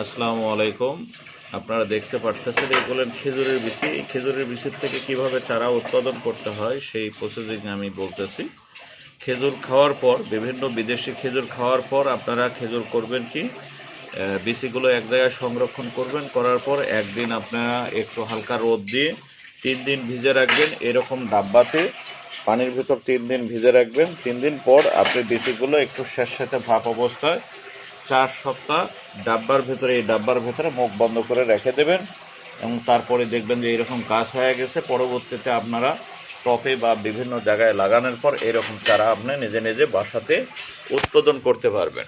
আসসালামু আলাইকুম। আপনারা দেখতে পারতেছেন এগুলো খেজুরের বিচি। এই খেজুরের বিচির থেকে কিভাবে চারা উৎপাদন করতে হয় সেই প্রসেসিং আমি বলতেছি। খেজুর খাওয়ার পর, বিভিন্ন বিদেশি খেজুর খাওয়ার পর আপনারা খেজুর করবেন কি, বিচিগুলো এক জায়গায় সংরক্ষণ করবেন। করার পর একদিন আপনারা একটু হালকা রোদ দিয়ে 3 দিন ভিজে রাখবেন। এরকম ডাব্বাতে পানির ভিতর 3 দিন ভিজে রাখবেন। 3 দিন পর আপনি বিচিগুলো একটু স্যাঁতসেঁতে ভাপ অবস্থায় 4 সপ্তাহ এই ডাব্বার ভেতরে মুখ বন্ধ করে রেখে দেবেন এবং তারপরে দেখবেন যে এরকম গাছ হয়ে গেছে। পরবর্তীতে আপনারা টপে বা বিভিন্ন জায়গায় লাগানোর পর এরকম চারা আপনি নিজে নিজে বাসাতে উৎপাদন করতে পারবেন।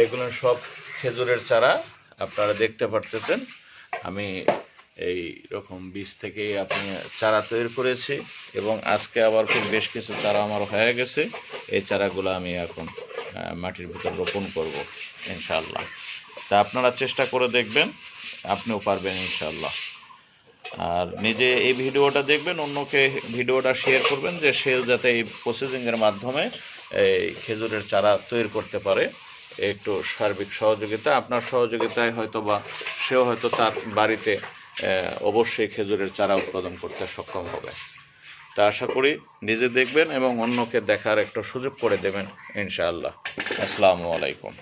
এগুলো সব খেজুরের চারা আপনারা দেখতে পারতেছেন। আমি এই রকম বীজ থেকে আপনি চারা তৈরি করেছি এবং আজকে আবার খুব বেশ কিছু চারা আমার হয়ে গেছে। এই চারাগুলো আমি এখন মাটির ভিতর রোপণ করব ইনশাআল্লাহ। তা আপনারা চেষ্টা করে দেখবেন, আপনিও পারবেন ইনশাআল্লাহ। আর নিজে এই ভিডিওটা দেখবেন, অন্যকে ভিডিওটা শেয়ার করবেন যে সে যাতে এই প্রসেসিংয়ের মাধ্যমে এই খেজুরের চারা তৈরি করতে পারে। একটু সার্বিক সহযোগিতা, আপনার সহযোগিতায় হয়তো বা সেও হয়তো তার বাড়িতে অবশ্যই খেজুরের চারা উৎপাদন করতে সক্ষম হবে। তা আশা করি নিজে দেখবেন এবং অন্যকে দেখার একটা সুযোগ করে দেবেন ইনশাআল্লাহ। আসসালামু আলাইকুম।